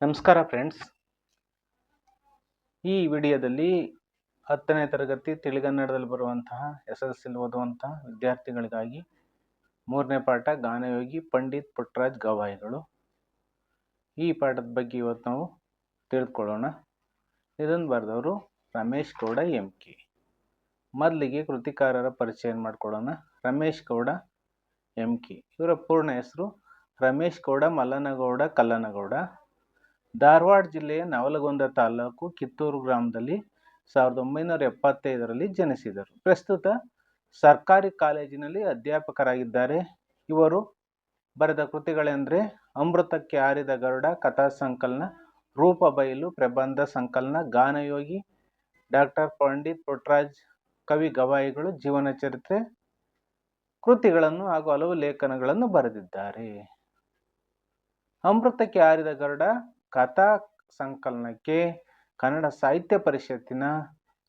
ನಮಸ್ಕಾರ ಫ್ರೆಂಡ್ಸ್. ಈ ವಿಡಿಯೋದಲ್ಲಿ 10ನೇ ತರಗತಿ ತಿಳಿಗನ್ನಡದಲ್ಲಿ ಬರುವಂತಹ SSLC ಓದುವಂತಹ ವಿದ್ಯಾರ್ಥಿಗಳಿಗಾಗಿ 3ನೇ ಪಾಠ ಗಾನಯೋಗಿ ಪಂಡಿತ್ ಪುಟ್ಟರಾಜ್ ಗವಾಯಿಗಳು. ಈ ಪಾಠದ ಬಗ್ಗೆ ಇವತ್ತು ನಾವು ತಿಳಿದುಕೊಳ್ಳೋಣ. ಇದನ್ನು ಬರೆದವರು ರಮೇಶ್ ಗೌಡ MK. ಮೊದಲಿಗೆ ಕೃತಿಕಾರರ ಪರಿಚಯ ಮಾಡಿಕೊಳ್ಳೋಣ. ರಮೇಶ್ ಗೌಡ MK ಇವರ ಪೂರ್ಣ ಹೆಸರು ರಮೇಶ್ ಗೌಡ ಮಲ್ಲನಗೌಡ ಕಲ್ಲನಗೌಡ. ಧಾರವಾಡ ಜಿಲ್ಲೆಯ ನವಲಗುಂದ ತಾಲೂಕು ಕಿತ್ತೂರು ಗ್ರಾಮದಲ್ಲಿ 1975ರಲ್ಲಿ ಜನಿಸಿದರು. ಪ್ರಸ್ತುತ ಸರ್ಕಾರಿ ಕಾಲೇಜಿನಲ್ಲಿ ಅಧ್ಯಾಪಕರಾಗಿದ್ದಾರೆ. ಇವರು ಬರೆದ ಕೃತಿಗಳೆಂದರೆ ಅಮೃತಕ್ಕೆ ಆರಿದ ಗರುಡ ಕಥಾ ಸಂಕಲನ, ರೂಪಬಯಲು ಪ್ರಬಂಧ ಸಂಕಲನ, ಗಾನಯೋಗಿ ಡಾಕ್ಟರ್ ಪಂಡಿತ್ ಪುಟ್ಟರಾಜ್ ಕವಿ ಗವಾಯಿಗಳು ಜೀವನ ಚರಿತ್ರೆ ಕೃತಿಗಳನ್ನು ಹಾಗೂ ಹಲವು ಲೇಖನಗಳನ್ನು ಬರೆದಿದ್ದಾರೆ. ಅಮೃತಕ್ಕೆ ಆರಿದ ಗರುಡ ಕಥಾ ಸಂಕಲನಕ್ಕೆ ಕನ್ನಡ ಸಾಹಿತ್ಯ ಪರಿಷತ್ತಿನ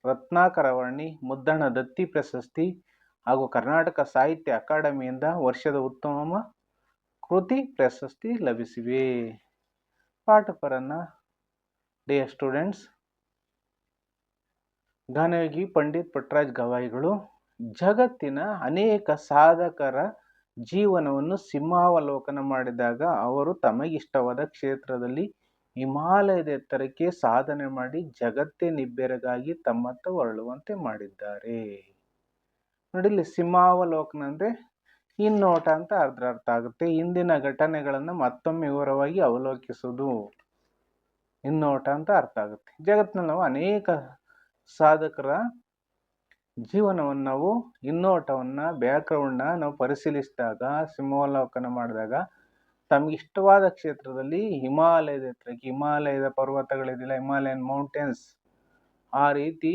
ರತ್ನಾಕರವರ್ಣಿ, ಮುದ್ದಣ್ಣ ದತ್ತಿ ಪ್ರಶಸ್ತಿ ಹಾಗೂ ಕರ್ನಾಟಕ ಸಾಹಿತ್ಯ ಅಕಾಡೆಮಿಯಿಂದ ವರ್ಷದ ಉತ್ತಮ ಕೃತಿ ಪ್ರಶಸ್ತಿ ಲಭಿಸಿವೆ. ಪಾಠಪರನ್ನ ಡಿಯರ್ ಸ್ಟೂಡೆಂಟ್ಸ್, ಗಾನಯೋಗಿ ಪಂಡಿತ್ ಪುಟ್ಟರಾಜ್ ಗವಾಯಿಗಳು ಜಗತ್ತಿನ ಅನೇಕ ಸಾಧಕರ ಜೀವನವನ್ನು ಸಿಂಹಾವಲೋಕನ ಮಾಡಿದಾಗ ಅವರು ತಮಗಿಷ್ಟವಾದ ಕ್ಷೇತ್ರದಲ್ಲಿ ಹಿಮಾಲಯದ ಎತ್ತರಕ್ಕೆ ಸಾಧನೆ ಮಾಡಿ ಜಗತ್ತೇ ನಿಬ್ಬೆರಗಾಗಿ ತಮ್ಮತ್ತ ಹೊರಳುವಂತೆ ಮಾಡಿದ್ದಾರೆ. ನೋಡಿ, ಇಲ್ಲಿ ಸಿಂಹಾವಲೋಕನ ಅಂದರೆ ಹಿನ್ನೋಟ ಅಂತ ಅರ್ಥ ಆಗುತ್ತೆ. ಹಿಂದಿನ ಘಟನೆಗಳನ್ನು ಮತ್ತೊಮ್ಮೆ ವಿವರವಾಗಿ ಅವಲೋಕಿಸುವುದು ಹಿನ್ನೋಟ ಅಂತ ಅರ್ಥ ಆಗುತ್ತೆ. ಜಗತ್ತಿನಲ್ಲಿ ನಾವು ಅನೇಕ ಸಾಧಕರ ಜೀವನವನ್ನು ನಾವು ಹಿನ್ನೋಟವನ್ನು ಬ್ಯಾಕ್ಗ್ರೌಂಡ್ನ ನಾವು ಪರಿಶೀಲಿಸಿದಾಗ, ಸಿಂಹಾವಲೋಕನ ಮಾಡಿದಾಗ ತಮಗಿಷ್ಟವಾದ ಕ್ಷೇತ್ರದಲ್ಲಿ ಹಿಮಾಲಯದ ಎತ್ತರಕ್ಕೆ, ಹಿಮಾಲಯದ ಪರ್ವತಗಳಿದೆಯಲ್ಲ, ಹಿಮಾಲಯನ್ ಮೌಂಟೇನ್ಸ್, ಆ ರೀತಿ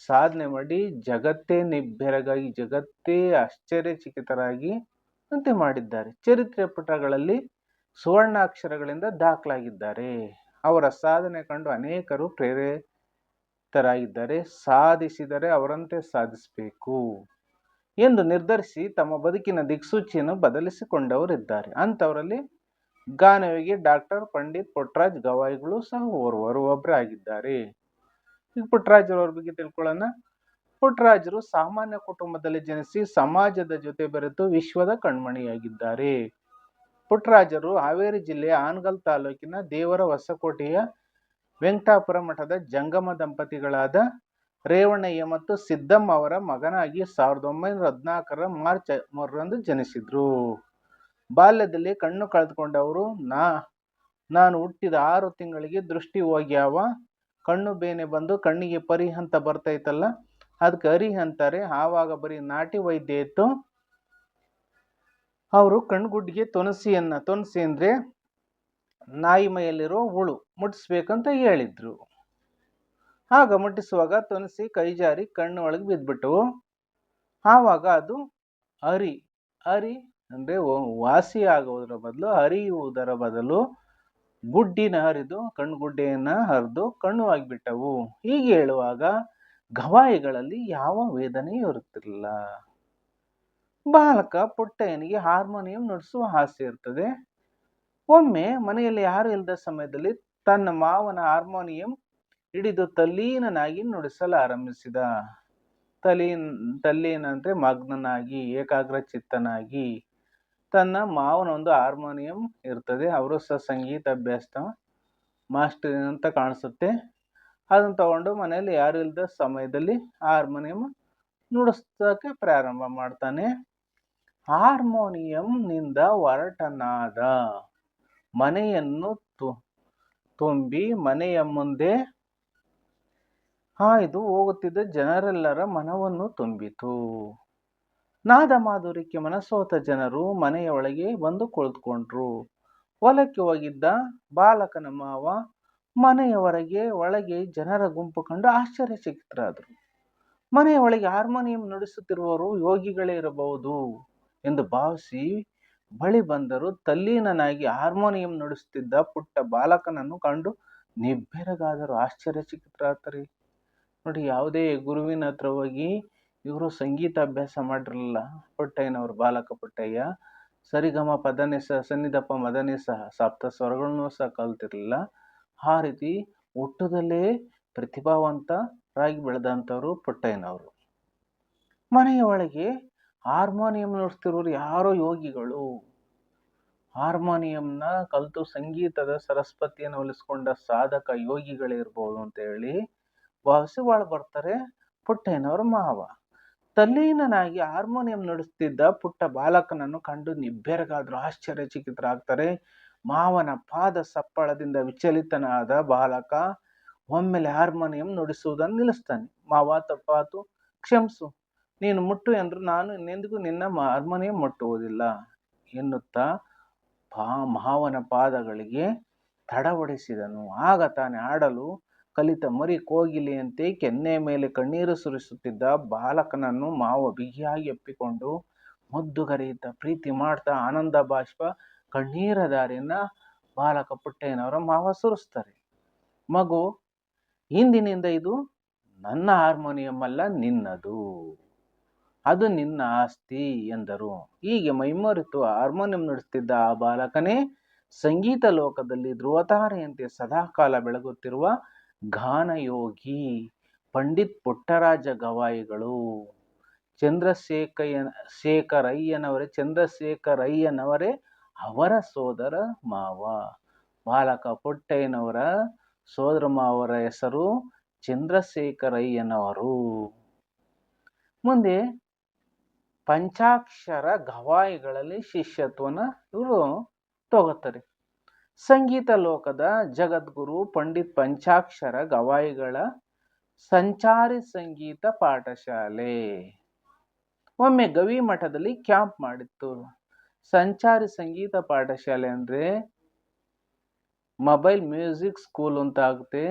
ಸಾಧನೆ ಮಾಡಿ ಜಗತ್ತೇ ನಿಬ್ಬೆರಗಾಗಿ, ಜಗತ್ತೇ ಆಶ್ಚರ್ಯಚಕಿತರಾಗಿ ಅಂತೆ ಮಾಡಿದ್ದಾರೆ. ಚರಿತ್ರೆ ಪುಟಗಳಲ್ಲಿ ಸುವರ್ಣಾಕ್ಷರಗಳಿಂದ ದಾಖಲಾಗಿದ್ದಾರೆ. ಅವರ ಸಾಧನೆ ಕಂಡು ಅನೇಕರು ಪ್ರೇರಿತರಾಗಿದ್ದಾರೆ. ಸಾಧಿಸಿದರೆ ಅವರಂತೆ ಸಾಧಿಸಬೇಕು ಎಂದು ನಿರ್ಧರಿಸಿ ತಮ್ಮ ಬದುಕಿನ ದಿಕ್ಸೂಚಿಯನ್ನು ಬದಲಿಸಿಕೊಂಡವರಿದ್ದಾರೆ. ಅಂಥವರಲ್ಲಿ ಗಾನಯೋಗಿ ಡಾಕ್ಟರ್ ಪಂಡಿತ್ ಪುಟ್ಟರಾಜ್ ಗವಾಯಿಗಳು ಸಹ ಒಬ್ಬರೇ ಆಗಿದ್ದಾರೆ. ಈಗ ಪುಟ್ಟರಾಜರವ್ರ ಬಗ್ಗೆ ತಿಳ್ಕೊಳ್ಳೋಣ. ಪುಟ್ಟರಾಜರು ಸಾಮಾನ್ಯ ಕುಟುಂಬದಲ್ಲಿ ಜನಿಸಿ ಸಮಾಜದ ಜೊತೆ ಬೆರೆತು ವಿಶ್ವದ ಕಣ್ಮಣಿಯಾಗಿದ್ದಾರೆ. ಪುಟ್ಟರಾಜರು ಹಾವೇರಿ ಜಿಲ್ಲೆಯ ಹಾನಗಲ್ ತಾಲೂಕಿನ ದೇವರ ಹೊಸಕೋಟೆಯ ವೆಂಕಟಾಪುರ ಮಠದ ಜಂಗಮ ದಂಪತಿಗಳಾದ ರೇವಣ್ಣಯ್ಯ ಮತ್ತು ಸಿದ್ದಮ್ಮ ಅವರ ಮಗನಾಗಿ 1914ರ ಮಾರ್ಚ್ 3ರಂದು ಜನಿಸಿದ್ರು. ಬಾಲ್ಯದಲ್ಲಿ ಕಣ್ಣು ಕಳೆದುಕೊಂಡವರು ನಾನು ಹುಟ್ಟಿದ 6 ತಿಂಗಳಿಗೆ ದೃಷ್ಟಿ ಹೋಗ್ಯಾವ, ಕಣ್ಣು ಬೇನೆ ಬಂದು ಕಣ್ಣಿಗೆ ಪರಿ ಅಂತ ಬರ್ತೈತಲ್ಲ, ಅದಕ್ಕೆ ಅರಿ ಅಂತಾರೆ. ಆವಾಗ ಬರೀ ನಾಟಿ ವೈದ್ಯ ಇತ್ತು. ಅವರು ಕಣ್ಗುಡ್ಡಿಗೆ ತೊನಸಿ ಅಂದ್ರೆ ನಾಯಿ ಮೈಯಲ್ಲಿರೋ ಹುಳು ಮುಟ್ಟಿಸ್ಬೇಕಂತ ಹೇಳಿದ್ರು. ಆಗ ಮುಟ್ಟಿಸುವಾಗ ತೊನಸಿ ಕೈ ಜಾರಿ ಕಣ್ಣು ಒಳಗೆ ಬಿದ್ದುಬಿಟ್ಟವು. ಆವಾಗ ಅದು ಅರಿ ಅಂದರೆ ವಾಸಿ ಆಗುವುದರ ಬದಲು, ಹರಿಯುವುದರ ಬದಲು ಗುಡ್ಡಿನ ಹರಿದು ಕಣ್ಗುಡ್ಡೆಯನ್ನು ಹರಿದು ಕಣ್ಣು ಆಗಿಬಿಟ್ಟವು. ಹೀಗೆ ಹೇಳುವಾಗ ಗವಾಯಿಗಳಲ್ಲಿ ಯಾವ ವೇದನೆಯೂ ಇರುತ್ತಿರಲಿಲ್ಲ. ಬಾಲಕ ಪುಟ್ಟಯ್ಯನಿಗೆ ಹಾರ್ಮೋನಿಯಂ ನುಡಿಸುವ ಆಸೆ ಇರ್ತದೆ. ಒಮ್ಮೆ ಮನೆಯಲ್ಲಿ ಯಾರು ಇಲ್ಲದ ಸಮಯದಲ್ಲಿ ತನ್ನ ಮಾವನ ಹಾರ್ಮೋನಿಯಂ ಹಿಡಿದು ತಲ್ಲೀನನಾಗಿ ನುಡಿಸಲು ಆರಂಭಿಸಿದ. ತಲ್ಲೀನ ಅಂದರೆ ಮಗ್ನನಾಗಿ, ಏಕಾಗ್ರಚಿತ್ತನಾಗಿ. ತನ್ನ ಮಾವನ ಒಂದು ಹಾರ್ಮೋನಿಯಂ ಇರ್ತದೆ, ಅವರು ಸಹ ಸಂಗೀತ ಅಭ್ಯಾಸ ಮಾಸ್ಟರ್ ಅಂತ ಕಾಣಿಸುತ್ತೆ. ಅದನ್ನು ತಗೊಂಡು ಮನೆಯಲ್ಲಿ ಯಾರು ಇಲ್ಲದ ಸಮಯದಲ್ಲಿ ಹಾರ್ಮೋನಿಯಂ ನುಡಿಸೋಕೆ ಪ್ರಾರಂಭ ಮಾಡ್ತಾನೆ. ಹಾರ್ಮೋನಿಯಂನಿಂದ ಹೊರಟನಾದ ಮನೆಯನ್ನು ತುಂಬಿ ಮನೆಯ ಮುಂದೆ ಹಾಯ್ದು ಹೋಗುತ್ತಿದ್ದ ಜನರೆಲ್ಲರ ಮನವನ್ನು ತುಂಬಿತು. ನಾದ ಮಾಧುರ್ಯಕ್ಕೆ ಮನಸೋತ ಜನರು ಮನೆಯ ಒಳಗೆ ಬಂದು ಕುಳಿತುಕೊಂಡ್ರು. ಹೊಲಕ್ಕೆ ಹೋಗಿದ್ದ ಬಾಲಕನ ಮಾವ ಮನೆಯ ಒಳಗೆ ಜನರ ಗುಂಪು ಕಂಡು ಆಶ್ಚರ್ಯಚಕಿತರಾದರು. ಮನೆಯ ಒಳಗೆ ಹಾರ್ಮೋನಿಯಂ ನುಡಿಸುತ್ತಿರುವವರು ಯೋಗಿಗಳೇ ಇರಬಹುದು ಎಂದು ಭಾವಿಸಿ ಬಳಿ ಬಂದರು. ತಲ್ಲೀನನಾಗಿ ಹಾರ್ಮೋನಿಯಂ ನುಡಿಸುತ್ತಿದ್ದ ಪುಟ್ಟ ಬಾಲಕನನ್ನು ಕಂಡು ನಿಬ್ಬೆರಗಾದರು, ಆಶ್ಚರ್ಯಚಕಿತರಾಗ್ತಾರೆ. ನೋಡಿ, ಯಾವುದೇ ಗುರುವಿನ ಹತ್ರ ಹೋಗಿ ಇವರು ಸಂಗೀತ ಅಭ್ಯಾಸ ಮಾಡಿರಲಿಲ್ಲ. ಪುಟ್ಟಯ್ಯನವರು, ಬಾಲಕ ಪುಟ್ಟಯ್ಯ ಸರಿಗಮ ಪದನಿಸ ಸನ್ನಿಧಪ್ಪ ಮದನಿಸ ಸಪ್ತ ಸ್ವರಗಳನ್ನು ಸಹ ಕಲ್ತಿರ್ಲಿಲ್ಲ. ಆ ರೀತಿ ಹುಟ್ಟದಲ್ಲೇ ಪ್ರತಿಭಾವಂತರಾಗಿ ಬೆಳೆದಂಥವ್ರು ಪುಟ್ಟಯ್ಯನವರು. ಮನೆಯ ಒಳಗೆ ಹಾರ್ಮೋನಿಯಂ ನುಡಿಸ್ತಿರೋರು ಯಾರೋ ಯೋಗಿಗಳು. ಹಾರ್ಮೋನಿಯಂನ ಕಲಿತು ಸಂಗೀತದ ಸರಸ್ವತಿಯನ್ನು ಒಲಿಸ್ಕೊಂಡ ಸಾಧಕ ಯೋಗಿಗಳೇ ಇರ್ಬೋದು ಅಂತ ಹೇಳಿ ಭಾವಿಸಿ ಒಳ ಬರ್ತಾರೆ ಪುಟ್ಟಯ್ಯನವರ ಮಾವ. ತಲ್ಲೀನನಾಗಿ ಹಾರ್ಮೋನಿಯಂ ನುಡಿಸ್ತಿದ್ದ ಪುಟ್ಟ ಬಾಲಕನನ್ನು ಕಂಡು ನಿಬ್ಬೆರಗಾದ್ರು, ಆಶ್ಚರ್ಯಚಕಿತರಾಗ್ತಾರೆ. ಮಾವನ ಪಾದ ಸಪ್ಪಳದಿಂದ ವಿಚಲಿತನಾದ ಬಾಲಕ ಒಮ್ಮೆಲೆ ಹಾರ್ಮೋನಿಯಂ ನುಡಿಸುವುದನ್ನು ನಿಲ್ಲಿಸ್ತಾನೆ. ಮಾವ, ತಪ್ಪಾತು, ಕ್ಷಮಿಸು, ನೀನು ಮುಟ್ಟು ಎಂದ್ರು ನಾನು ಇನ್ನೆಂದಿಗೂ ನಿನ್ನ ಹಾರ್ಮೋನಿಯಂ ಮುಟ್ಟುವುದಿಲ್ಲ ಎನ್ನುತ್ತಾ ಮಾವನ ಪಾದಗಳಿಗೆ ತಡವಡಿಸಿದನು. ಆಗ ತಾನೇ ಆಡಲು ಕಲಿತ ಮರಿ ಕೋಗಿಲೆಯಂತೆ ಕೆನ್ನೆ ಮೇಲೆ ಕಣ್ಣೀರು ಸುರಿಸುತ್ತಿದ್ದ ಬಾಲಕನನ್ನು ಮಾವ ಬಿಗಿಯಾಗಿ ಅಪ್ಪಿಕೊಂಡು ಮುದ್ದುಗರೆಯುತ್ತಾ ಪ್ರೀತಿ ಮಾಡ್ತಾ ಆನಂದ ಬಾಷ್ಪ ಕಣ್ಣೀರ ದಾರಿಯನ್ನ ಬಾಲಕ ಪುಟ್ಟಯ್ಯನವರ ಮಾವ ಸುರಿಸ್ತಾರೆ. ಮಗು, ಇಂದಿನಿಂದ ಇದು ನನ್ನ ಹಾರ್ಮೋನಿಯಂ ಅಲ್ಲ, ನಿನ್ನದು, ಅದು ನಿನ್ನ ಆಸ್ತಿ ಎಂದರು. ಹೀಗೆ ಮೈಮರೆತು ಹಾರ್ಮೋನಿಯಂ ನುಡಿಸುತ್ತಿದ್ದ ಆ ಬಾಲಕನೇ ಸಂಗೀತ ಲೋಕದಲ್ಲಿ ಧ್ರುವತಾರೆಯಂತೆ ಸದಾಕಾಲ ಬೆಳಗುತ್ತಿರುವ ಗಾನಯೋಗಿ ಪಂಡಿತ್ ಪುಟ್ಟರಾಜ ಗವಾಯಿಗಳು. ಚಂದ್ರಶೇಖರಯ್ಯನವರೇ ಅವರ ಸೋದರ ಮಾವ. ಬಾಲಕ ಪುಟ್ಟಯ್ಯನವರ ಸೋದರ ಮಾವರ ಹೆಸರು ಚಂದ್ರಶೇಖರಯ್ಯನವರು. ಮುಂದೆ ಪಂಚಾಕ್ಷರ ಗವಾಯಿಗಳಲ್ಲಿ ಶಿಷ್ಯತ್ವನ ಇವರು ತಗೋತಾರೆ. ಸಂಗೀತ ಲೋಕದ ಜಗದ್ಗುರು ಪಂಡಿತ್ ಪಂಚಾಕ್ಷರ ಗವಾಯಿಗಳ ಸಂಚಾರಿ ಸಂಗೀತ ಪಾಠಶಾಲೆ ಒಮ್ಮೆ ಗವಿ ಮಠದಲ್ಲಿ ಕ್ಯಾಂಪ್ ಮಾಡಿತ್ತು. ಸಂಚಾರಿ ಸಂಗೀತ ಪಾಠಶಾಲೆ ಅಂದ್ರೆ ಮೊಬೈಲ್ ಮ್ಯೂಸಿಕ್ ಸ್ಕೂಲ್ ಅಂತ ಆಗುತ್ತೆ.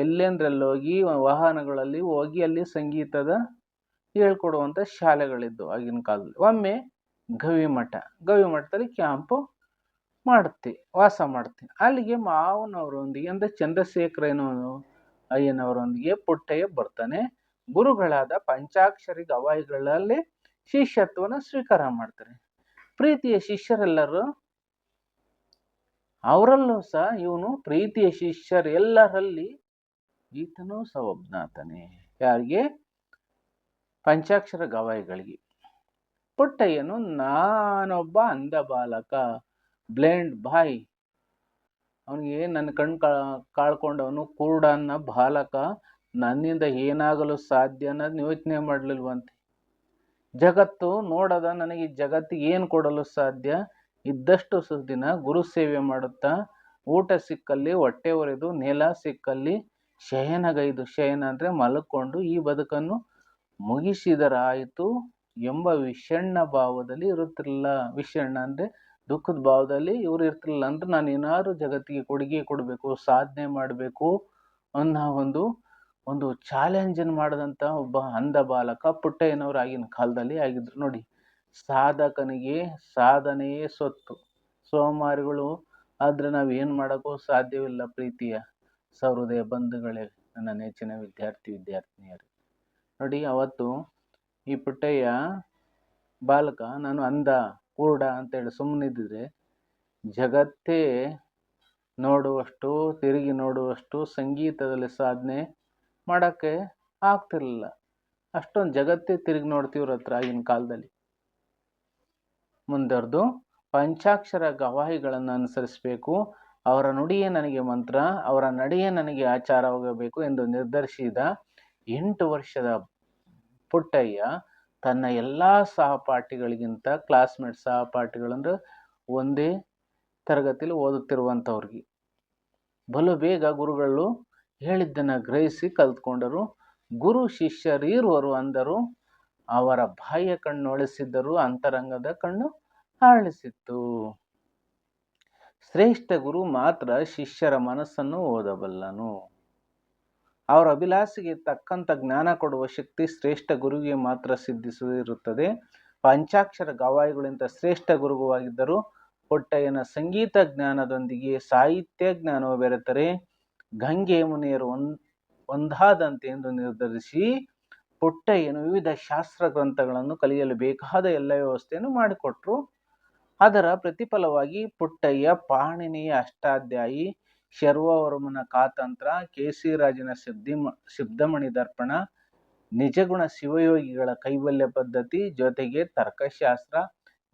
ಎಲ್ಲೆಂದ್ರಲ್ಲಿ ಹೋಗಿ ವಾಹನಗಳಲ್ಲಿ ಹೋಗಿ ಅಲ್ಲಿ ಸಂಗೀತದ ಹೇಳ್ಕೊಡುವಂಥ ಶಾಲೆಗಳಿದ್ದು ಆಗಿನ ಕಾಲದಲ್ಲಿ. ಒಮ್ಮೆ ಗವಿ ಮಠದಲ್ಲಿ ಕ್ಯಾಂಪು ವಾಸ ಮಾಡುತ್ತೆ. ಅಲ್ಲಿಗೆ ಮಾವನವರೊಂದಿಗೆ ಅಂದರೆ ಅಯ್ಯನವರೊಂದಿಗೆ ಪುಟ್ಟಯ್ಯ ಬರ್ತಾನೆ. ಗುರುಗಳಾದ ಪಂಚಾಕ್ಷರಿ ಗವಾಯಿಗಳಲ್ಲಿ ಶಿಷ್ಯತ್ವನ ಸ್ವೀಕಾರ ಮಾಡ್ತಾರೆ. ಪ್ರೀತಿಯ ಶಿಷ್ಯರೆಲ್ಲರೂ ಅವರಲ್ಲೂ ಸಹ ಇವನು ಪ್ರೀತಿಯ ಶಿಷ್ಯರೆಲ್ಲರಲ್ಲಿ ಈತನೂ ಸಹ ಒಬ್ಬನಾತನೇ. ಯಾರಿಗೆ? ಪಂಚಾಕ್ಷರ ಗವಾಯಿಗಳಿಗೆ. ಪುಟ್ಟಯ್ಯನು ನಾನೊಬ್ಬ ಅಂಧ ಬಾಲಕ, ಬ್ಲೈಂಡ್ ಬಾಯ್, ಅವನಿಗೆ ನನ್ನ ಕಣ್ ಕಾಳ್ಕೊಂಡವನು ಕುರುಡನ ಬಾಲಕ, ನನ್ನಿಂದ ಏನಾಗಲು ಸಾಧ್ಯ ಅನ್ನೋದು ಯೋಚನೆ ಮಾಡಲಿಲ್ವಂತೆ. ಜಗತ್ತು ನೋಡದ ನನಗೆ ಜಗತ್ತಿಗೆ ಏನು ಕೊಡಲು ಸಾಧ್ಯ? ಇದ್ದಷ್ಟು ದಿನ ಗುರು ಸೇವೆ ಮಾಡುತ್ತಾ ಊಟ ಸಿಕ್ಕಲ್ಲಿ ಹೊಟ್ಟೆ ಒರೆದು ನೆಲ ಸಿಕ್ಕಲ್ಲಿ ಶಯನಗೈದು, ಶಯನ ಅಂದರೆ ಮಲ್ಕೊಂಡು ಈ ಬದುಕನ್ನು ಮುಗಿಸಿದರಾಯಿತು ಎಂಬ ವಿಷಣ್ಣ ಭಾವದಲ್ಲಿ ಇರುತ್ತಿರಲಿಲ್ಲ. ವಿಷಣ್ಣ ಅಂದರೆ ದುಃಖದ ಭಾವದಲ್ಲಿ ಇವರು ಇರ್ತಿರಲಿಲ್ಲ. ಅಂದ್ರೆ ನಾನು ಏನಾದ್ರು ಜಗತ್ತಿಗೆ ಕೊಡುಗೆ ಕೊಡಬೇಕು, ಸಾಧನೆ ಮಾಡಬೇಕು ಅನ್ನೋ ಒಂದು ಚಾಲೆಂಜನ್ನು ಮಾಡಿದಂಥ ಒಬ್ಬ ಅಂಧ ಬಾಲಕ ಪುಟ್ಟಯ್ಯನವರು ಆಗಿನ ಕಾಲದಲ್ಲಿ ಆಗಿದ್ರು. ನೋಡಿ, ಸಾಧಕನಿಗೆ ಸಾಧನೆಯೇ ಸ್ವತ್ತು. ಸೋಮಾರಿಗಳು ಆದರೆ ನಾವೇನು ಮಾಡೋಕ್ಕೂ ಸಾಧ್ಯವಿಲ್ಲ. ಪ್ರೀತಿಯ ಸಹೃದಯ ಬಂಧುಗಳೇ, ನನ್ನ ನೆಚ್ಚಿನ ವಿದ್ಯಾರ್ಥಿನಿಯರು, ನೋಡಿ, ಅವತ್ತು ಈ ಪುಟ್ಟಯ್ಯ ಬಾಲಕ ನಾನು ಅಂಧ ಕುರುಡ ಅಂತೇಳಿ ಸುಮ್ಮನಿದ್ದರೆ ಜಗತ್ತೇ ತಿರುಗಿ ನೋಡುವಷ್ಟು ಸಂಗೀತದಲ್ಲಿ ಸಾಧನೆ ಮಾಡೋಕ್ಕೆ ಆಗ್ತಿರ್ಲಿಲ್ಲ. ಅಷ್ಟೊಂದು ಜಗತ್ತೇ ತಿರುಗಿ ನೋಡ್ತೀವ್ರ ಹತ್ರ ಆಗಿನ ಕಾಲದಲ್ಲಿ. ಮುಂದರ್ದು ಪಂಚಾಕ್ಷರ ಗವಾಯಿಗಳನ್ನು ಅನುಸರಿಸಬೇಕು, ಅವರ ನುಡಿಯೇ ನನಗೆ ಮಂತ್ರ, ಅವರ ನಡೆಯೇ ನನಗೆ ಆಚಾರವಾಗಬೇಕು ಎಂದು ನಿರ್ಧರಿಸಿದ 8 ವರ್ಷದ ಪುಟ್ಟಯ್ಯ ತನ್ನ ಎಲ್ಲ ಸಹಪಾಠಿಗಳಿಗಿಂತ, ಕ್ಲಾಸ್ಮೇಟ್ ಸಹಪಾಠಿಗಳಂದ್ರೆ ಒಂದೇ ತರಗತಿಯಲ್ಲಿ ಓದುತ್ತಿರುವಂಥವ್ರಿಗೆ ಬಲು ಬೇಗ ಗುರುಗಳು ಹೇಳಿದ್ದನ್ನು ಗ್ರಹಿಸಿ ಕಲ್ತ್ಕೊಂಡರು. ಗುರು ಶಿಷ್ಯರೀರುವರು ಅಂದರು. ಅವರ ಬಾಹ್ಯ ಕಣ್ಣು ಒಳಿಸಿದ್ದರು, ಅಂತರಂಗದ ಕಣ್ಣು ಅರಳಿಸಿತ್ತು. ಶ್ರೇಷ್ಠ ಗುರು ಮಾತ್ರ ಶಿಷ್ಯರ ಮನಸ್ಸನ್ನು ಓದಬಲ್ಲನು. ಅವರ ಅಭಿಲಾಷೆಗೆ ತಕ್ಕಂಥ ಜ್ಞಾನ ಕೊಡುವ ಶಕ್ತಿ ಶ್ರೇಷ್ಠ ಗುರುವಿಗೆ ಮಾತ್ರ ಸಿದ್ಧಿಸಿರುತ್ತದೆ. ಪಂಚಾಕ್ಷರ ಗವಾಯಿಗಳಿಂದ ಶ್ರೇಷ್ಠ ಗುರುವಾಗಿದ್ದರು. ಪುಟ್ಟಯ್ಯನ ಸಂಗೀತ ಜ್ಞಾನದೊಂದಿಗೆ ಸಾಹಿತ್ಯ ಜ್ಞಾನವು ಬೆರೆತರೆ ಗಂಗೆ ಮುನಿಯರು ಒಂದಾದಂತೆ ಎಂದು ನಿರ್ಧರಿಸಿ ಪುಟ್ಟಯ್ಯನು ವಿವಿಧ ಶಾಸ್ತ್ರ ಗ್ರಂಥಗಳನ್ನು ಕಲಿಯಲು ಬೇಕಾದ ಎಲ್ಲ ವ್ಯವಸ್ಥೆಯನ್ನು ಮಾಡಿಕೊಟ್ರು. ಅದರ ಪ್ರತಿಫಲವಾಗಿ ಪುಟ್ಟಯ್ಯ, ಪಾಣಿನಿಯ ಅಷ್ಟಾಧ್ಯಾಯಿ, ಶರ್ವವರ್ಮನ ಕಾತಂತ್ರ, ಕೇಸಿರಾಜನ ಶಬ್ದಮಣಿ ದರ್ಪಣ, ನಿಜಗುಣ ಶಿವಯೋಗಿಗಳ ಕೈವಲ್ಯ ಪದ್ಧತಿ, ಜೊತೆಗೆ ತರ್ಕಶಾಸ್ತ್ರ,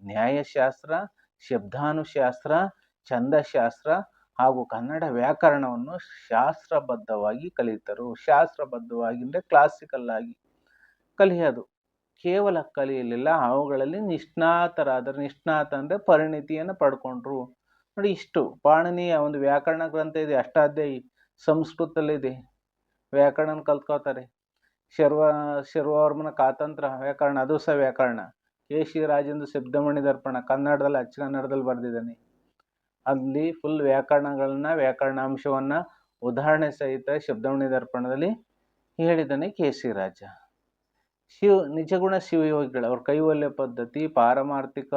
ನ್ಯಾಯಶಾಸ್ತ್ರ, ಶಬ್ದಾನುಶಾಸ್ತ್ರ, ಛಂದಶಾಸ್ತ್ರ ಹಾಗೂ ಕನ್ನಡ ವ್ಯಾಕರಣವನ್ನು ಶಾಸ್ತ್ರಬದ್ಧವಾಗಿ ಕಲಿತರು. ಶಾಸ್ತ್ರಬದ್ಧವಾಗಿ ಅಂದರೆ ಕ್ಲಾಸಿಕಲ್ ಆಗಿ ಕಲಿಯೋದು, ಕೇವಲ ಕಲಿಯಲಿಲ್ಲ, ಅವುಗಳಲ್ಲಿ ನಿಷ್ಣಾತರಾದರು. ನಿಷ್ಣಾತ ಅಂದರೆ ಪರಿಣಿತಿಯನ್ನು ಪಡ್ಕೊಂಡ್ರು. ನೋಡಿ, ಇಷ್ಟು ಪಾಣಿನಿಯ ಒಂದು ವ್ಯಾಕರಣ ಗ್ರಂಥ ಇದೆ, ಅಷ್ಟಾಧ್ಯಾಯಿ, ಸಂಸ್ಕೃತದಲ್ಲಿದೆ, ವ್ಯಾಕರಣ ಕಲ್ತ್ಕೋತಾರೆ. ಶರ್ವವರ್ಮನ ಕಾತಂತ್ರ ವ್ಯಾಕರಣ, ಅದು ಸಹ ವ್ಯಾಕರಣ. ಕೇಶಿರಾಜೇಂದ್ರ ಶಬ್ದಮಣಿ ದರ್ಪಣ ಕನ್ನಡದಲ್ಲಿ, ಅಚ್ಚ ಕನ್ನಡದಲ್ಲಿ ಬರೆದಿದ್ದಾನೆ. ಅಲ್ಲಿ ಫುಲ್ ವ್ಯಾಕರಣಗಳನ್ನ, ವ್ಯಾಕರಣಾಂಶವನ್ನ ಉದಾಹರಣೆ ಸಹಿತ ಶಬ್ದಮಣಿ ದರ್ಪಣದಲ್ಲಿ ಹೇಳಿದ್ದಾನೆ ಕೇಶಿರಾಜ. ನಿಜಗುಣ ಶಿವಯೋಗಿಗಳು, ಅವ್ರ ಕೈವಲ್ಯ ಪದ್ಧತಿ ಪಾರಮಾರ್ಥಿಕ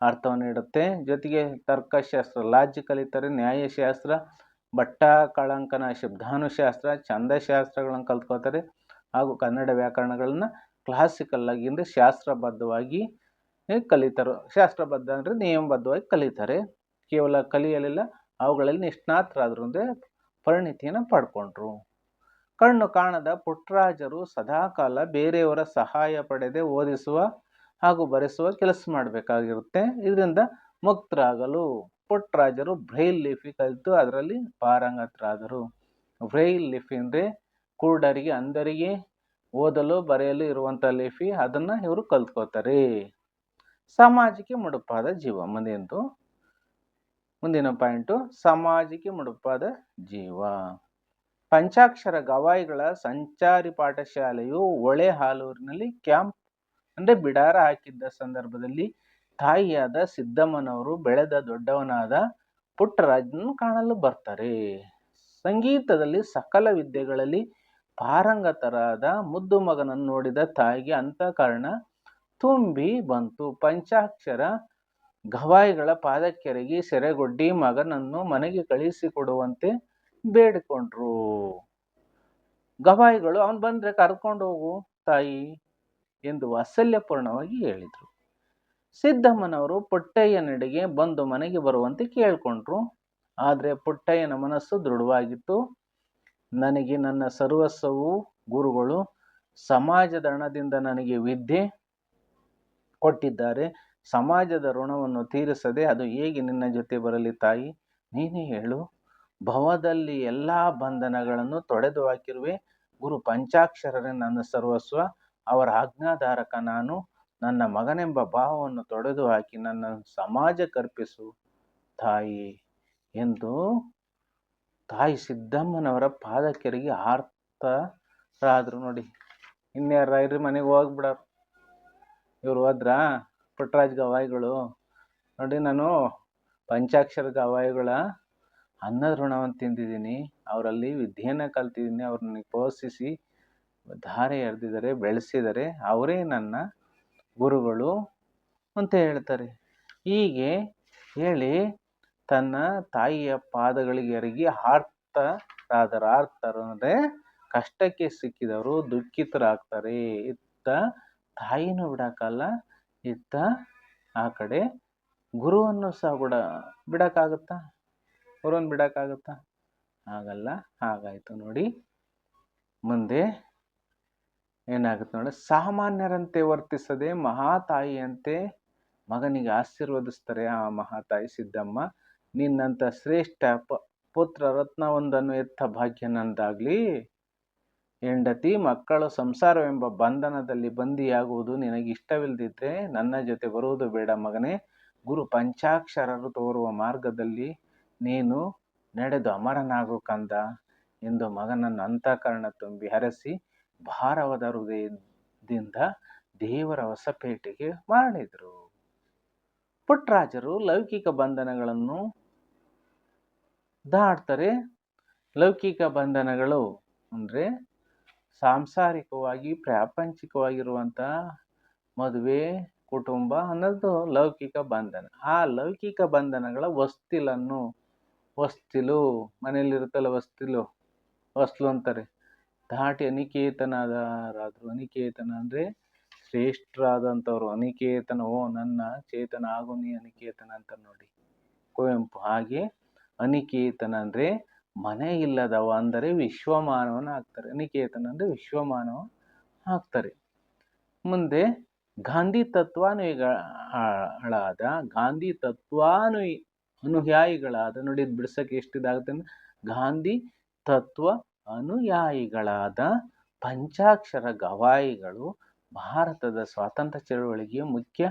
ಅರ್ಥವನ್ನು ನೀಡುತ್ತೆ. ಜೊತೆಗೆ ತರ್ಕಶಾಸ್ತ್ರ, ಲಾಜಿಕ್ ಕಲಿತಾರೆ, ನ್ಯಾಯಶಾಸ್ತ್ರ, ಬಟ್ಟ ಕಳಂಕನ ಶಬ್ದಾನುಶಾಸ್ತ್ರ, ಛಂದಶಾಸ್ತ್ರಗಳನ್ನು ಕಲ್ತ್ಕೋತಾರೆ ಹಾಗೂ ಕನ್ನಡ ವ್ಯಾಕರಣಗಳನ್ನ ಕ್ಲಾಸಿಕಲ್ ಆಗಿ ಅಂದರೆ ಶಾಸ್ತ್ರಬದ್ಧವಾಗಿ ಕಲಿತಾರೆ. ಶಾಸ್ತ್ರಬದ್ಧ ಅಂದರೆ ನಿಯಮಬದ್ಧವಾಗಿ ಕಲಿತಾರೆ. ಕೇವಲ ಕಲಿಯಲಿಲ್ಲ, ಅವುಗಳಲ್ಲಿ ನಿಷ್ಣಾತರಾದರು ಅಂದರೆ ಪರಿಣಿತಿಯನ್ನು ಪಡ್ಕೊಂಡ್ರು. ಕಣ್ಣು ಕಾಣದ ಪುಟ್ಟರಾಜರು ಸದಾಕಾಲ ಬೇರೆಯವರ ಸಹಾಯ ಪಡೆದೇ ಓದಿಸುವ ಹಾಗೂ ಬರೆಸುವ ಕೆಲಸ ಮಾಡಬೇಕಾಗಿರುತ್ತೆ. ಇದರಿಂದ ಮುಕ್ತರಾಗಲು ಪುಟ್ಟರಾಜರು ಬ್ರೈಲ್ ಲಿಪಿ ಕಲಿತು ಅದರಲ್ಲಿ ಪಾರಂಗತರಾದರು. ಬ್ರೈಲ್ ಲಿಪಿ ಅಂದರೆ ಕುರುಡರಿಗೆ, ಅಂಧರಿಗೆ ಓದಲು ಬರೆಯಲು ಇರುವಂಥ ಲಿಪಿ, ಅದನ್ನು ಇವರು ಕಲ್ತ್ಕೋತಾರೆ. ಸಮಾಜಕ್ಕೆ ಮುಡುಪಾದ ಜೀವ. ಮುಂದಿನ ಪಾಯಿಂಟು, ಸಮಾಜಕ್ಕೆ ಮುಡುಪಾದ ಜೀವ. ಪಂಚಾಕ್ಷರ ಗವಾಯಿಗಳ ಸಂಚಾರಿ ಪಾಠಶಾಲೆಯು ಹೊಳೆಹಾಲೂರಿನಲ್ಲಿ ಕ್ಯಾಂಪ್ ಅಂದರೆ ಬಿಡಾರ ಹಾಕಿದ್ದ ಸಂದರ್ಭದಲ್ಲಿ ತಾಯಿಯಾದ ಸಿದ್ದಮ್ಮನವರು ಬೆಳೆದ ದೊಡ್ಡವನಾದ ಪುಟ್ಟರಾಜನನ್ನು ಕಾಣಲು ಬರ್ತಾರೆ. ಸಂಗೀತದಲ್ಲಿ ಸಕಲ ವಿದ್ಯೆಗಳಲ್ಲಿ ಪಾರಂಗತರಾದ ಮುದ್ದು ಮಗನನ್ನು ನೋಡಿದ ತಾಯಿಗೆ ಅಂತಃಕರಣ ತುಂಬಿ ಬಂತು. ಪಂಚಾಕ್ಷರ ಗವಾಯಿಗಳ ಪಾದಕ್ಕೆರಗಿ ಸೆರೆಗೊಡ್ಡಿ ಮಗನನ್ನು ಮನೆಗೆ ಕಳಿಸಿಕೊಡುವಂತೆ ಬೇಡಿಕೊಂಡ್ರು. ಗವಾಯಿಗಳು, ಅವನು ಬಂದರೆ ಕರ್ಕೊಂಡು ಹೋಗು ತಾಯಿ ಎಂದು ವಾತ್ಸಲ್ಯಪೂರ್ಣವಾಗಿ ಹೇಳಿದರು. ಸಿದ್ದಮ್ಮನವರು ಪುಟ್ಟಯ್ಯನೆಡೆಗೆ ಬಂದು ಮನೆಗೆ ಬರುವಂತೆ ಕೇಳಿಕೊಂಡ್ರು. ಆದರೆ ಪುಟ್ಟಯ್ಯನ ಮನಸ್ಸು ದೃಢವಾಗಿತ್ತು. ನನಗೆ ನನ್ನ ಸರ್ವಸ್ವವು ಗುರುಗಳು, ಸಮಾಜದ ಹಣದಿಂದ ನನಗೆ ವಿದ್ಯೆ ಕೊಟ್ಟಿದ್ದಾರೆ. ಸಮಾಜದ ಋಣವನ್ನು ತೀರಿಸದೆ ಅದು ಹೇಗೆ ನಿನ್ನ ಜೊತೆ ಬರಲಿ ತಾಯಿ, ನೀನೇ ಹೇಳು. ಭವದಲ್ಲಿ ಎಲ್ಲ ಬಂಧನಗಳನ್ನು ತೊಡೆದು ಹಾಕಿರುವೆ. ಗುರು ಪಂಚಾಕ್ಷರರೇ ನನ್ನ ಸರ್ವಸ್ವ, ಅವರ ಆಜ್ಞಾಧಾರಕ ನಾನು. ನನ್ನ ಮಗನೆಂಬ ಭಾವವನ್ನು ತೊಡೆದು ಹಾಕಿ ನನ್ನ ಸಮಾಜಕ್ಕರ್ಪಿಸು ತಾಯಿ ಎಂದು ತಾಯಿ ಸಿದ್ದಮ್ಮನವರ ಪಾದಕ್ಕೆರಗಿ ಆರ್ತರಾದ್ರು. ನೋಡಿ, ಇನ್ಯಾರ ಮನೆಗೆ ಹೋಗ್ಬಿಡಾರು. ಇವ್ರು ಹೋದ್ರಾ ಪುಟ್ಟರಾಜ ಗವಾಯಿಗಳು. ನೋಡಿ, ನಾನು ಪಂಚಾಕ್ಷರ ಗವಾಯಿಗಳ ಅನ್ನದ ಋಣವನ್ನು ತಿಂದಿದ್ದೀನಿ, ಅವರಲ್ಲಿ ವಿದ್ಯೆಯನ್ನು ಕಲ್ತಿದ್ದೀನಿ, ಅವ್ರು ನನಗೆ ಪೋಷಿಸಿ ಧಾರೆ ಎರೆದಿದ್ದಾರೆ, ಬೆಳೆಸಿದ್ದಾರೆ, ಅವರೇ ನನ್ನ ಗುರುಗಳು ಅಂತ ಹೇಳ್ತಾರೆ. ಹೀಗೆ ಹೇಳಿ ತನ್ನ ತಾಯಿಯ ಪಾದಗಳಿಗೆ ಎರಗಿ ಆರ್ತರು ಅಂದರೆ ಕಷ್ಟಕ್ಕೆ ಸಿಕ್ಕಿದವರು ದುಃಖಿತರಾಗ್ತಾರೆ. ಇತ್ತ ತಾಯಿನೂ ಬಿಡೋಕ್ಕಲ್ಲ, ಇತ್ತ ಆ ಕಡೆ ಗುರುವನ್ನು ಸಹ ಬಿಡೋಕ್ಕಾಗುತ್ತಾ? ಗುರುವನ್ನು ಬಿಡೋಕ್ಕಾಗುತ್ತಾ? ಆಗಲ್ಲ. ಹಾಗಾಯಿತು. ನೋಡಿ ಮುಂದೆ ಏನಾಗುತ್ತೆ ನೋಡಿ. ಸಾಮಾನ್ಯರಂತೆ ವರ್ತಿಸದೆ ಮಹಾತಾಯಿಯಂತೆ ಮಗನಿಗೆ ಆಶೀರ್ವದಿಸ್ತಾರೆ ಆ ಮಹಾತಾಯಿ ಸಿದ್ದಮ್ಮ. ನಿನ್ನಂಥ ಶ್ರೇಷ್ಠ ಪುತ್ರ ರತ್ನವೊಂದನ್ನು ಎತ್ತ ಭಾಗ್ಯ ನಂದಾಗ್ಲಿ. ಹೆಂಡತಿ ಮಕ್ಕಳು ಸಂಸಾರವೆಂಬ ಬಂಧನದಲ್ಲಿ ಬಂದಿಯಾಗುವುದು ನಿನಗೆ ಇಷ್ಟವಿಲ್ಲದಿದ್ದರೆ ನನ್ನ ಜೊತೆ ಬರುವುದು ಬೇಡ ಮಗನೇ. ಗುರು ಪಂಚಾಕ್ಷರರು ತೋರುವ ಮಾರ್ಗದಲ್ಲಿ ನೀನು ನಡೆದು ಅಮರನಾಗು ಕಂದ ಎಂದು ಮಗನನ್ನು ಅಂತಃಕರಣ ತುಂಬಿ ಹರಸಿ ಭಾರವಾದ ಹೃದಯದಿಂದ ದೇವರ ಹೊಸಪೇಟೆಗೆ ಮರಳಿದರು. ಪುಟ್ಟರಾಜರು ಲೌಕಿಕ ಬಂಧನಗಳನ್ನು ದಾಟ್ತಾರೆ. ಲೌಕಿಕ ಬಂಧನಗಳು ಅಂದರೆ ಸಾಂಸಾರಿಕವಾಗಿ ಪ್ರಾಪಂಚಿಕವಾಗಿರುವಂಥ ಮದುವೆ, ಕುಟುಂಬ ಅನ್ನೋದು ಲೌಕಿಕ ಬಂಧನ. ಆ ಲೌಕಿಕ ಬಂಧನಗಳ ಹೊಸ್ತಿಲು ಮನೆಯಲ್ಲಿರುತ್ತಲ್ಲ, ಹೊಸ್ಲು ಅಂತಾರೆ, ದಾಟಿ ಅನಿಕೇತನಾದರಾದರು. ಅನಿಕೇತನ ಅಂದರೆ ಶ್ರೇಷ್ಠರಾದಂಥವ್ರು. ಅನಿಕೇತನ, ಓ ನನ್ನ ಚೇತನ ಆಗು ನೀ ಅನಿಕೇತನ ಅಂತ ನೋಡಿ ಕುವೆಂಪು. ಹಾಗೆ ಅನಿಕೇತನ ಅಂದರೆ ಮನೆ ಇಲ್ಲದವ ಅಂದರೆ ವಿಶ್ವಮಾನವನ ಆಗ್ತಾರೆ. ಅನಿಕೇತನ ಅಂದರೆ ವಿಶ್ವಮಾನವ ಆಗ್ತಾರೆ. ಮುಂದೆ ಗಾಂಧಿ ತತ್ವಾನುಯಾಯಿಗಳಾದ ಅನುಯಾಯಿಗಳಾದ ನೋಡಿ, ಬಿಡ್ಸಕ್ಕೆ ಎಷ್ಟಿದಾಗುತ್ತೆ ಅಂದ್ರೆ ಗಾಂಧಿ ತತ್ವ ಅನುಯಾಯಿಗಳಾದ ಪಂಚಾಕ್ಷರ ಗವಾಯಿಗಳು ಭಾರತದ ಸ್ವಾತಂತ್ರ್ಯ ಚಳವಳಿಗೆ ಮುಖ್ಯ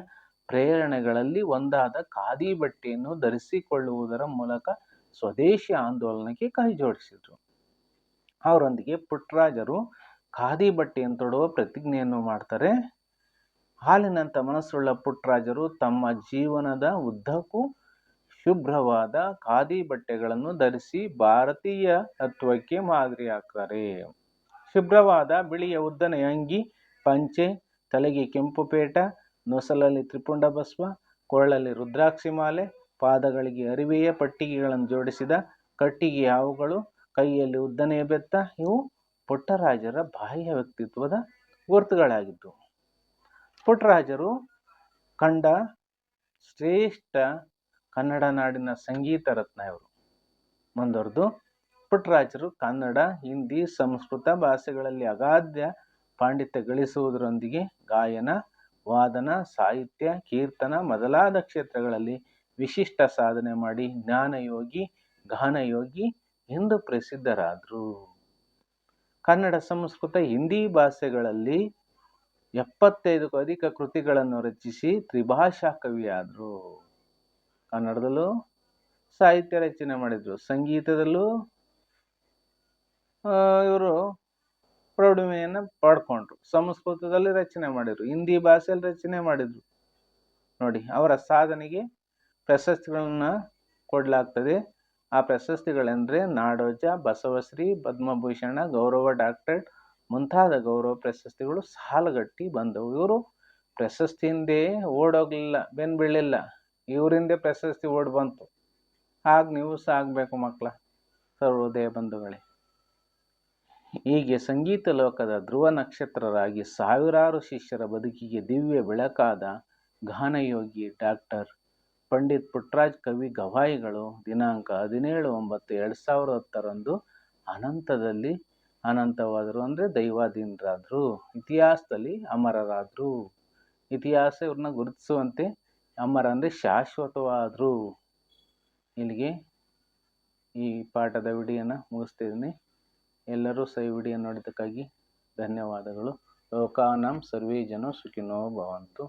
ಪ್ರೇರಣೆಗಳಲ್ಲಿ ಒಂದಾದ ಖಾದಿ ಬಟ್ಟೆಯನ್ನು ಧರಿಸಿಕೊಳ್ಳುವುದರ ಮೂಲಕ ಸ್ವದೇಶಿ ಆಂದೋಲನಕ್ಕೆ ಕೈ ಜೋಡಿಸಿದರು. ಅವರೊಂದಿಗೆ ಪುಟ್ಟರಾಜರು ಖಾದಿ ಬಟ್ಟೆಯನ್ನು ತೊಡುವ ಪ್ರತಿಜ್ಞೆಯನ್ನು ಮಾಡ್ತಾರೆ. ಹಾಲಿನಂಥ ಮನಸ್ಸುಳ್ಳ ಪುಟ್ಟರಾಜರು ತಮ್ಮ ಜೀವನದ ಉದ್ದಕ್ಕೂ ಶುಭ್ರವಾದ ಖಾದಿ ಬಟ್ಟೆಗಳನ್ನು ಧರಿಸಿ ಭಾರತೀಯ ತತ್ವಕ್ಕೆ ಮಾದರಿ ಹಾಕ್ತಾರೆ. ಶುಭ್ರವಾದ ಬಿಳಿಯ ಉದ್ದನೆಯ ಅಂಗಿ, ಪಂಚೆ, ತಲೆಗೆ ಕೆಂಪು ಪೇಟ, ನೊಸಲಲ್ಲಿ ತ್ರಿಪುಂಡ ಭಸ್ಮ, ಕೊರಳಲ್ಲಿ ರುದ್ರಾಕ್ಷಿ ಮಾಲೆ, ಪಾದಗಳಿಗೆ ಅರಿವೆಯ ಪಟ್ಟಿಗೆಗಳನ್ನು ಜೋಡಿಸಿದ ಕಟ್ಟಿಗೆ ಹಾವುಗಳು, ಕೈಯಲ್ಲಿ ಉದ್ದನೆಯ ಬೆತ್ತ, ಇವು ಪುಟ್ಟರಾಜರ ಬಾಹ್ಯ ವ್ಯಕ್ತಿತ್ವದ ಗುರುತುಗಳಾಗಿದ್ದವು. ಪುಟ್ಟರಾಜರು ಕಂಡ ಶ್ರೇಷ್ಠ ಕನ್ನಡ ನಾಡಿನ ಸಂಗೀತ ರತ್ನ ಇವರು. ಮುಂದುವರೆದು, ಪುಟ್ಟರಾಜರು ಕನ್ನಡ, ಹಿಂದಿ, ಸಂಸ್ಕೃತ ಭಾಷೆಗಳಲ್ಲಿ ಅಗಾಧ್ಯ ಪಾಂಡಿತ್ಯ ಗಳಿಸುವುದರೊಂದಿಗೆ ಗಾಯನ, ವಾದನ, ಸಾಹಿತ್ಯ, ಕೀರ್ತನ ಮೊದಲಾದ ಕ್ಷೇತ್ರಗಳಲ್ಲಿ ವಿಶಿಷ್ಟ ಸಾಧನೆ ಮಾಡಿ ಜ್ಞಾನಯೋಗಿ, ಗಾನಯೋಗಿ ಎಂದು ಪ್ರಸಿದ್ಧರಾದರು. ಕನ್ನಡ, ಸಂಸ್ಕೃತ, ಹಿಂದಿ ಭಾಷೆಗಳಲ್ಲಿ 75ಕ್ಕೂ ಅಧಿಕ ಕೃತಿಗಳನ್ನು ರಚಿಸಿ ತ್ರಿಭಾಷಾ ಕವಿಯಾದರು. ಕನ್ನಡದಲ್ಲೂ ಸಾಹಿತ್ಯ ರಚನೆ ಮಾಡಿದರು, ಸಂಗೀತದಲ್ಲೂ ಇವರು ಪ್ರೌಢಿಮೆಯನ್ನು ಪಡ್ಕೊಂಡ್ರು, ಸಂಸ್ಕೃತದಲ್ಲಿ ರಚನೆ ಮಾಡಿದರು, ಹಿಂದಿ ಭಾಷೆಯಲ್ಲಿ ರಚನೆ ಮಾಡಿದರು. ನೋಡಿ, ಅವರ ಸಾಧನೆಗೆ ಪ್ರಶಸ್ತಿಗಳನ್ನ ಕೊಡಲಾಗ್ತದೆ. ಆ ಪ್ರಶಸ್ತಿಗಳೆಂದರೆ ನಾಡೋಜ, ಬಸವಶ್ರೀ, ಪದ್ಮಭೂಷಣ, ಗೌರವ ಡಾಕ್ಟರೇಟ್ ಮುಂತಾದ ಗೌರವ ಪ್ರಶಸ್ತಿಗಳು ಸಾಲುಗಟ್ಟಿ ಬಂದವು. ಇವರು ಪ್ರಶಸ್ತಿ ಹಿಂದೆ ಓಡೋಗ್ಲಿಲ್ಲ, ಬೆನ್ನು ಬೀಳಲಿಲ್ಲ, ಇವರಿಂದೆ ಪ್ರಶಸ್ತಿ ಓಡ್ ಬಂತು. ಹಾಗೆ ನೀವು ಸಹ ಆಗಬೇಕು ಮಕ್ಕಳ, ಸರ್ವೋದಯ ಬಂಧುಗಳೇ. ಹೀಗೆ ಸಂಗೀತ ಲೋಕದ ಧ್ರುವ ನಕ್ಷತ್ರರಾಗಿ ಸಾವಿರಾರು ಶಿಷ್ಯರ ಬದುಕಿಗೆ ದಿವ್ಯ ಬೆಳಕಾದ ಗಾನಯೋಗಿ ಡಾಕ್ಟರ್ ಪಂಡಿತ್ ಪುಟ್ಟರಾಜ್ ಕವಿ ಗವಾಯಿಗಳು ದಿನಾಂಕ 17/9/2010 ಅನಂತದಲ್ಲಿ ಅನಂತವಾದರು, ಅಂದರೆ ದೈವಾಧೀನರಾದರು, ಇತಿಹಾಸದಲ್ಲಿ ಅಮರರಾದರು. ಇತಿಹಾಸ ಇವ್ರನ್ನ ಗುರುತಿಸುವಂತೆ ಅಮರ ಅಂದರೆ ಶಾಶ್ವತವಾದರು. ಇಲ್ಲಿಗೆ ಈ ಪಾಠದ ವಿಡಿಯೋನ ಮುಗಿಸ್ತಿದ್ದೀನಿ. ಎಲ್ಲರೂ ಸಹ ಈ ವಿಡಿಯೋ ನೋಡಿದ್ದಕ್ಕಾಗಿ ಧನ್ಯವಾದಗಳು. ಲೋಕಾನಾಂ ಸರ್ವೇ ಜನೋ ಸುಖಿನೋ ಭವಂತು.